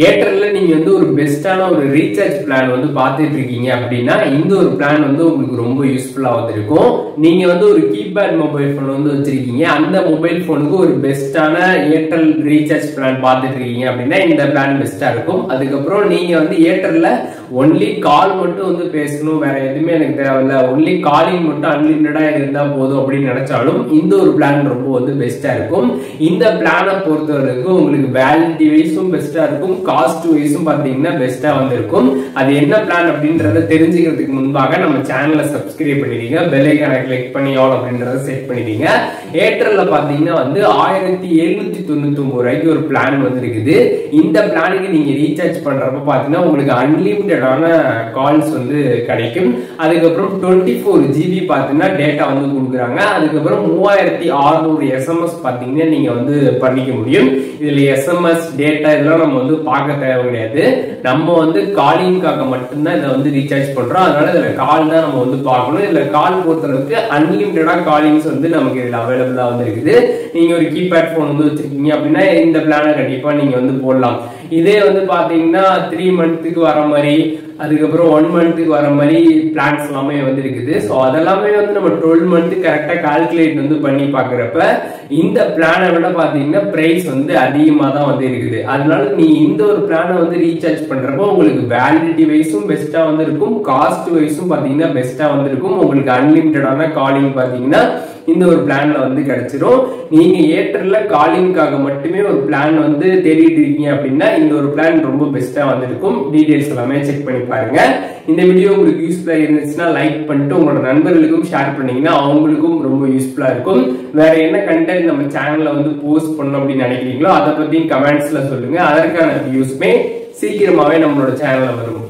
ஏர்டெல்ல நீங்க வந்து ஒரு பெஸ்டான ஒரு ரீசார்ஜ் பிளான் வந்து பார்த்துட்டு இருக்கீங்க அப்படின்னா இந்த ஒரு பிளான் வந்து உங்களுக்கு ரொம்ப யூஸ்ஃபுல்லா வந்திருக்கும். நீங்க வந்து ஒரு கீபேட் மொபைல் போன் வந்து வச்சிருக்கீங்க, அந்த மொபைல் போனுக்கு ஒரு பெஸ்டான ஏர்டெல் ரீசார்ஜ் பிளான் பார்த்துட்டு இருக்கீங்க அப்படின்னா இந்த பிளான் பெஸ்டா இருக்கும். அதுக்கப்புறம் நீங்க வந்து ஏர்டெல்ல ஒன்லி கால் மட்டும் வந்து பேசணும், வேற எதுவுமே எனக்கு தேவையில்ல, ஒன்லி காலிங் மட்டும் அன்லிமிட்டடா இருந்தா போதும் அப்படின்னு நினைச்சாலும் இந்த ஒரு பிளான் ரொம்ப வந்து பெஸ்டா இருக்கும். இந்த பிளானை பொறுத்த வரைக்கும் உங்களுக்கு வேலிடிட்டி வைஸும் பெஸ்டா இருக்கும், காஸ்ட் வைஸும் பாத்தீங்கன்னா பெஸ்டா வந்து இருக்கும். அது என்ன பிளான் அப்படின்றத தெரிஞ்சுக்கிறதுக்கு முன்பாக நம்ம சேனலை சப்ஸ்கிரைப் பண்ணிடுங்க, பெல் ஐகானை கிளிக் பண்ணி ஆல் அப்படின்றத செட் பண்ணிடுங்க. ஏர்டெல்ல பாத்தீங்கன்னா வந்து 1799 ரூபாய்க்கு ஒரு பிளான் வந்து இருக்குது. இந்த பிளானுக்கு நீங்க ரீசார்ஜ் பண்றப்ப பாத்தீங்கன்னா உங்களுக்கு அன்லிமிட்டடான கால்ஸ் வந்து கிடைக்கும். அதுக்கப்புறம் 24 GB பாத்தீங்கன்னா டேட்டா வந்து கொடுக்குறாங்க. அதுக்கப்புறம் 3600 SMS பாத்தீங்கன்னா நீங்க வந்து பண்ணிக்க முடியும். இதுல SMS டேட்டா இதெல்லாம் நம்ம வந்து பார்க்க தேவை கிடையாது. நம்ம வந்து காலிங்காக மட்டும்தான் இதை வந்து ரீசார்ஜ் பண்றோம். அதனால இதுல கால் தான் நம்ம வந்து பார்க்கணும். இதுல கால் பொறுத்தளவுக்கு அன்லிமிட்டடா காலிங்ஸ் வந்து நமக்கு இதுல அவைலபிளா வந்து இருக்குது. நீங்க ஒரு கீபேட் போன் வந்து வச்சிருக்கீங்க அப்படின்னா இந்த பிளானை கண்டிப்பா நீங்க வந்து போடலாம். இதே வந்து பாத்தீங்கன்னா 3 மந்த்துக்கு வர மாதிரி, அதுக்கப்புறம் 1 மந்த்துக்கு வர மாதிரி பிளான்ஸ் எல்லாமே வந்து இருக்குது. ஸோ அதெல்லாமே வந்து நம்ம 12 மந்த் கரெக்டா கால்குலேட் வந்து பண்ணி பாக்குறப்ப இந்த பிளானை விட பாத்தீங்கன்னா பிரைஸ் வந்து அதிகமா தான் வந்து இருக்குது. அதனால நீ இந்த ஒரு பிளானை வந்து ரீசார்ஜ் பண்றப்போ உங்களுக்கு வேலிடிட்டி வைஸும் பெஸ்டா வந்து இருக்கும், காஸ்ட் வைஸும் பாத்தீங்கன்னா பெஸ்டா வந்து இருக்கும். உங்களுக்கு அன்லிமிட்டடான காலிங் பாத்தீங்கன்னா இந்த ஒரு பிளான்ல வந்து கிடைச்சிடும். நீங்க ஏர்டெல்ல காலிங்காக மட்டுமே ஒரு பிளான் வந்து தேடிட்டு இருக்கீங்க அப்படின்னா இந்த ஒரு பிளான் ரொம்ப பெஸ்டா வந்து இருக்கும். டீடைல்ஸ் எல்லாமே செக் பண்ணி பாருங்க. இந்த வீடியோ உங்களுக்கு யூஸ்ஃபுல்லா இருந்துச்சுன்னா லைக் பண்ணிட்டு உங்களோட நண்பர்களுக்கும் ஷேர் பண்ணீங்கன்னா அவங்களுக்கும் ரொம்ப யூஸ்ஃபுல்லா இருக்கும். வேற என்ன கண்டென்ட் நம்ம சேனல்ல வந்து போஸ்ட் பண்ணணும் அப்படின்னு நினைக்கிறீங்களோ அதை பத்தி கமெண்ட்ஸ்ல சொல்லுங்க. அதற்கான வியூஸ்மே சீக்கிரமாவே நம்மளோட சேனல்ல வரும்.